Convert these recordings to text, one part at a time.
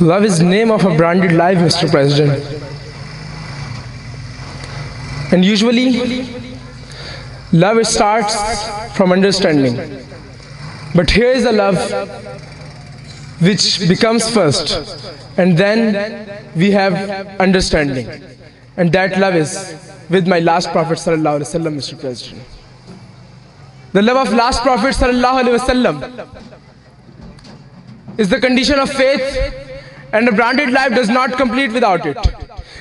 Love is name of a branded life, Mr. President. And usually, love starts from understanding. But here is a love which becomes first, and then we have understanding. And that love is with my last Prophet Sallallahu Alaihi Wasallam, Mr. President. The love of last Prophet Sallallahu Alaihi Wasallam is the condition of faith, and a branded life does not complete without it.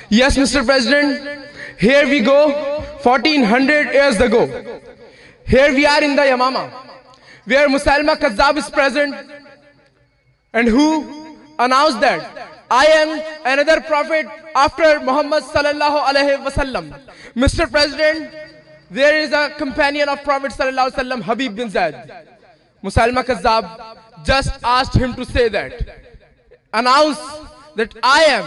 Yes, Mr. President, here we go 1400 years ago. Here we are in the Yamama, where Musailama Kazzab is present, and who announced that I am another prophet after Muhammad Sallallahu Alaihi Wasallam. Mr. President, there is a companion of Prophet Sallallahu Alaihi Wasallam, Habib bin Zaid. Musailama Kazzab just asked him to say that. Announce that I am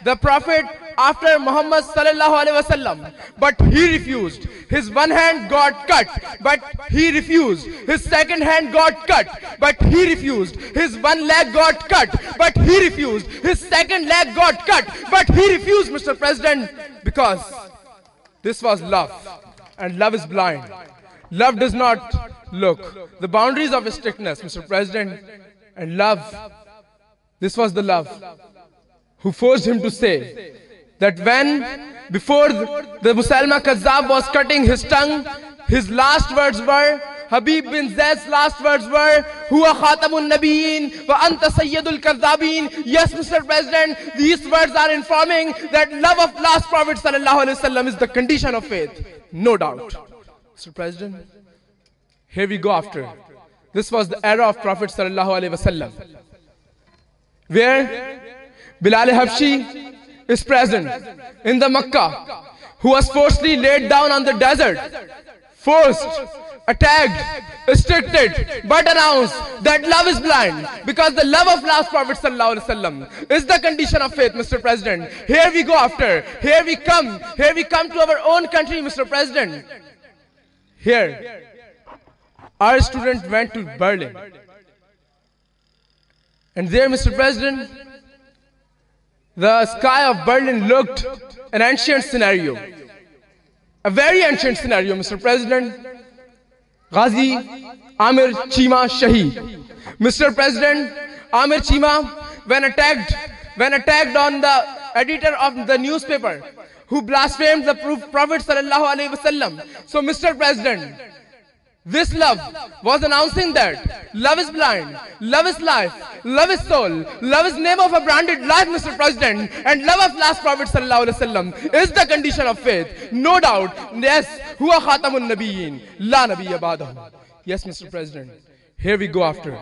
the prophet after Muhammad Sallallahu Alaihi Wasallam. But he refused. His one hand got cut, but he refused. His second hand got cut, but he refused. His one leg got cut, but he refused. His second leg got cut, but he refused, Mr. President, because this was love. And love is blind. Love does not look the boundaries of strictness, Mr. President. And love, this was the love who forced him to say that when, before the Musailama Kazzab was cutting his tongue, his last words were, Habib bin Zaid's last words were, Huwa khatamun nabiyyin wa anta sayyidul kazzabin. Yes, Mr. President, these words are informing that love of last Prophet Sallallahu Alaihi Wasallam is the condition of faith. No doubt. Mr. President, here we go after. This was the era of Prophet Sallallahu Alaihi Wasallam, where Bilal Habshi is present in the Makkah, who was forcibly laid down on the desert, forced, attacked, restricted, but announced that love is blind, because the love of last Prophet Sallallahu Alaihi Wasallam is the condition of faith, Mr. President. Here we go after. Here we come to our own country, Mr. President. Here, our student went to Berlin. And there, Mr. President, the sky of Berlin looked an ancient scenario. A very ancient scenario, Mr. President. Ghazi Amir Chima Shaheed. Mr. President, Amir Chima, when attacked on the editor of the newspaper, who blasphemed the Prophet Sallallahu Alaihi Wasallam. So, Mr. President, this love was announcing that love is blind, love is life, love is soul, love is name of a branded life, Mr. President, and love of last Prophet Sallallahu Alaihi Wasallam is the condition of faith. No doubt. Yes, huwa khatamun nabiyyin, la nabiyya ba'dahu. Yes, Mr. President. Here we go after.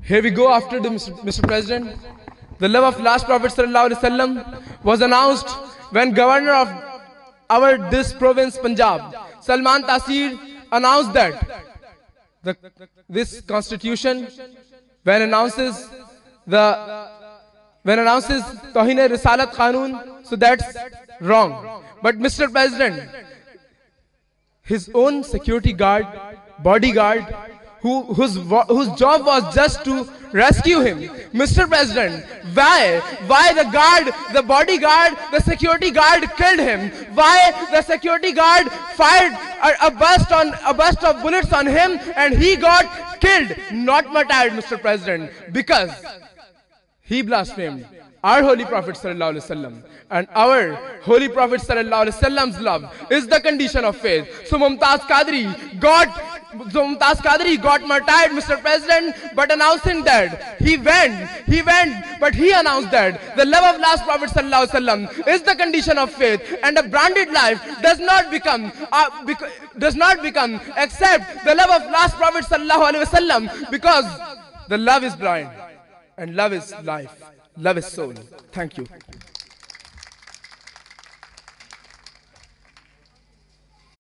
Here we go after the Mr. President. The love of last Prophet Sallallahu Alaihi Wasallam was announced when governor of this province, Punjab, Salman Taseer, announced that this constitution, when announces Tohine Risalat Qanun, so that's wrong. But Mr. President, his own security guard, bodyguard, whose job was just to rescue him. Mr. President, why the bodyguard, the security guard killed him? Why the security guard fired a burst of bullets on him and he got killed, not martyred, Mr. President? Because he blasphemed our Holy Prophet Sallallahu Alaihi Wasallam, and our Holy Prophet Sallallahu Alaihi Wasallam's love is the condition of faith. So Mumtaz Qadri got martyred, Mr. President, but announcing that he went, but he announced that the love of last Prophet Sallallahu Alaihi Wasallam is the condition of faith, and a branded life does not become except the love of last Prophet Sallallahu Alaihi Wasallam, because the love is blind and love is life, love is soul. Thank you.